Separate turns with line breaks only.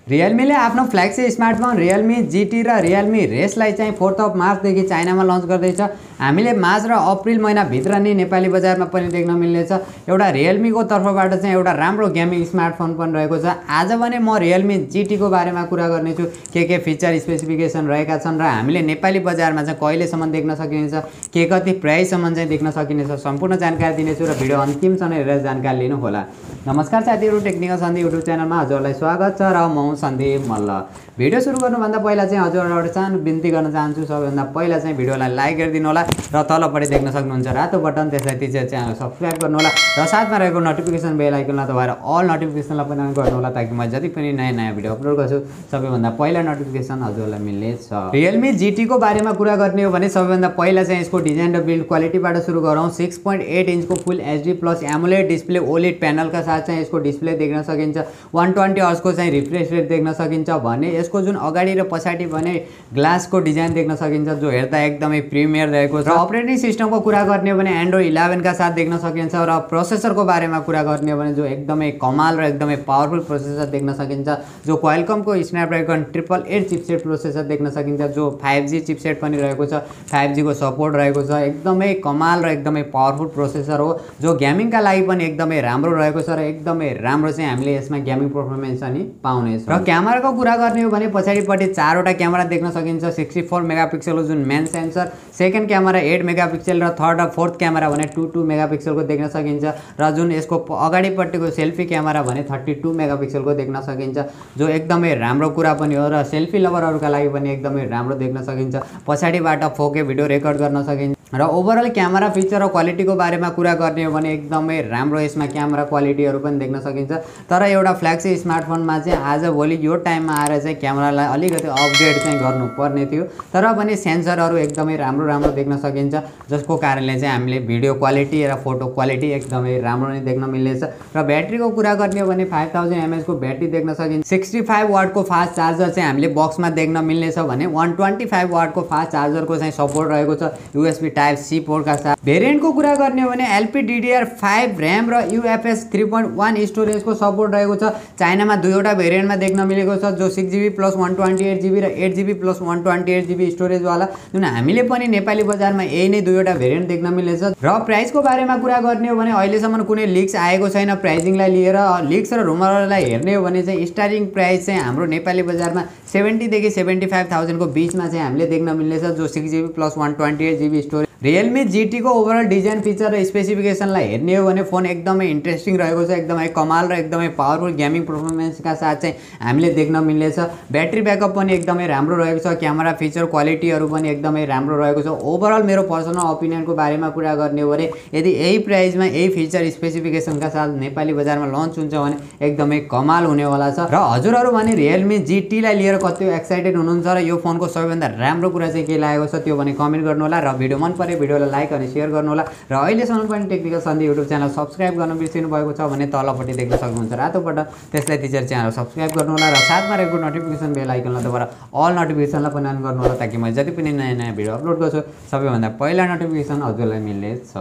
Realme ले आफ्नो फ्ल्यागशिप smartphone Realme GT र Realme रेसलाई चाहिँ 4 मार्च देखि चाइनामा लन्च गर्दैछ। हामीले मार्च र अप्रिल महिना भित्र नै नेपाली बजारमा पनि देख्न मिल्नेछ। एउटा Realme को तर्फबाट चाहिँ एउटा राम्रो गेमिङ स्मार्टफोन पनि रहेको छ। आज भने म Realme GT को बारेमा कुरा गर्ने छु। के फिचर स्पेसिफिकेसन रहेका छन् र हामीले नेपाली बजारमा चाहिँ कहिलेसम्म देख्न सकिनेछ, के कति प्राइससम्म चाहिँ देख्न सकिनेछ, सम्पूर्ण जानकारी दिनेछु र भिडियो अन्तिमसम्म हेरेर जानकारी लिनु होला। नमस्कार साथीहरु, टेक्निकल सन्दीप युट्युब च्यानलमा हजुरलाई स्वागत छ र म सन्दीप मल्ल। भिडियो सुरु गर्नुभन्दा पहिला चाहिँ हजुरहरुलाई एउटा सानो बिन्ती गर्न चाहन्छु। सबैभन्दा पहिला चाहिँ भिडियोलाई लाइक गरिदिनु होला र तलपट्टि देख्न सक्नुहुन्छ रातो बटन, त्यसलाई थिचेर च्यानल सब्स्क्राइब गर्नु होला र साथमा रहेको नोटिफिकेसन बेल आइकनलाई दबाएर अल नोटिफिकेसनलाई पनि अन गर्नु होला ताकि म जति पनि नयाँ भिडियो अपलोड गर्छु सबैभन्दा पहिला नोटिफिकेसन हजुरलाई मिल्नेछ। Realme GT को बारेमा कुरा गर्ने हो भने सबैभन्दा पहिला चाहिँ यसको डिजाइन र बिल्ड क्वालिटीबाट सुरु गरौँ। 6.8 इन्चको फुल HD प्लस AMOLEड डिस्प्ले OLED प्यानलका साथ चाहिँ यसको डिस्प्ले देख्न सकिन्छ। 120 हर्ट्जको चाहिँ रिफ्रेश रेट देख्न सकिन्छ भने यसको जुन अगाडि र पछाडि भने ग्लासको डिजाइन देख्न सकिन्छ जो हेर्दा एकदमै प्रिमियर रहेको छ। अपरेटिङ सिस्टमको कुरा गर्ने हो भने Android 11 का साथ देख्न सकिन्छ र प्रोसेसरको बारेमा कुरा गर्ने हो भने जो एकदमै कमाल र एकदमै पावरफुल प्रोसेसर देख्न सकिन्छ, जो क्वालकमको Snapdragon 888 चिपसेट प्रोसेसर देख्न सकिन्छ, जो 5G चिपसेट पनि रहेको छ, 5G को सपोर्ट रहेको छ। एकदमै कमाल र एकदमै पावरफुल प्रोसेसर हो जो गेमिङका लागि पनि एकदमै राम्रो रहेको छ र एकदमै राम्रो चाहिँ हामीले यसमा गेमिङ परफर्मेन्स अनि पाउनेछ। र क्यामेराको कुरा गर्ने हो भने पछाडिपट्टि 4 वटा क्यामेरा देख्न सकिन्छ। 64 मेगापिक्सलको जुन main sensor, second camera 8 megapixel र थर्ड र फोर्थ क्यामेरा भने 2 मेगापिक्सलको देख्न सकिन्छ र जुन यसको अगाडिपट्टिको सेल्फी क्यामेरा भने 32 मेगापिक्सलको देख्न सकिन्छ, जो एकदमै राम्रो कुरा पनि हो र सेल्फी लभरहरुका लागि पनि एकदमै राम्रो देख्न सकिन्छ। पछाडिबाट 4K भिडियो रेकर्ड गर्न सकिन्छ र ओभरअल क्यामेरा फिचर र क्वालिटीको बारेमा कुरा गर्ने हो भने एकदमै राम्रो यसमा क्यामेरा क्वालिटीहरु पनि देख्न सकिन्छ। तर एउटा फ्ल्यागशिप स्मार्टफोनमा चाहिँ आजभोलि यो टाइममा आएर चाहिँ क्यामेरालाई अलिकति अपग्रेड चाहिँ गर्नुपर्ने थियो, तर पनि सेन्सरहरु एकदमै राम्रो देख्न सकिन्छ, जसको कारणले चाहिँ हामीले भिडियो क्वालिटी र फोटो क्वालिटी एकदमै राम्रो नै देख्न मिल्नेछ। र ब्याट्रीको कुरा गर्ने हो भने 5000 mAh को ब्याट्री देख्न सकिन्छ। 65 वाटको फास्ट चार्जर चाहिँ हामीले बक्समा देख्न मिल्नेछ भने 125 वाटको फास्ट चार्जरको चाहिँ सपोर्ट रहेको छ USB Type-C पोर्ट का साथ। भेरिएन्टको कुरा गर्ने हो भने LPDDR5 RAM र UFS 3.1 स्टोरेजको सपोर्ट रहेको छ। चाइनामा दुईवटा भेरिएन्टमा देख्न मिलेको छ, जो 6GB + 128GB र 8GB + 128GB स्टोरेज वाला, जुन हामीले पनि नेपाली बजारमा यही नै दुईवटा भेरिएन्ट देख्न मिल्नेछ। र प्राइसको बारेमा कुरा गर्ने हो भने अहिलेसम्म कुनै लिक्स आएको छैन प्राइसिङलाई लिएर। लिक्स र रुमरलाई हेर्ने हो भने चाहिँ स्टार्टिङ प्राइस चाहिँ हाम्रो नेपाली बजारमा 70 देखि 75,000 को बीचमा चाहिँ हामीले देख्न मिल्नेछ, जो 6GB + 128GB storage. Realme GT को ओभरअल डिजाइन फिचर र स्पेसिफिकेसनलाई हेर्ने हो भने फोन एकदमै इन्ट्रेस्टिङ रहेको छ, एकदमै कमाल र एकदमै पावरफुल गेमिङ परफर्मेन्सका साथ चाहिँ हामीले देख्न मिल्नेछ। ब्याट्री ब्याकअप पनि एकदमै राम्रो रहेको छ, क्यामेरा फिचर क्वालिटीहरु पनि एकदमै राम्रो रहेको छ। ओभरअल मेरो पर्सनल ओपिनियनको बारेमा कुरा गर्ने हो भने यदि यही प्राइसमा यही फिचर स्पेसिफिकेसनका साथ नेपाली बजारमा लन्च हुन्छ भने एकदमै कमाल हुनेवाला छ। र हजुरहरु भने Realme GT लाई लिएर कति एक्साइटेड हुनुहुन्छ र यो फोनको सबैभन्दा राम्रो कुरा चाहिँ के लागेको छ त्यो भने कमेन्ट गर्नु होला र भिडियो मन परे भिडियोलाई लाइक अनि शेयर गर्नु होला र अहिलेसम्म पनि technical Sandeep YouTube channel subscribe गर्न बिर्सिनु भएको छ भने तलपट्टि देख्न सक्नुहुन्छ रातो बटन, त्यसलाई थिचेर च्यानल सब्स्क्राइब गर्नु होला र साथमा रहेको नोटिफिकेसन बेल आइकनलाई दबाएर अल नोटिफिकेसनलाई पनि अन गर्नु होला ताकि म जति पनि नयाँ भिडियो अपलोड गर्छु सबैभन्दा पहिला नोटिफिकेसन हजुरलाई मिल्नेछ।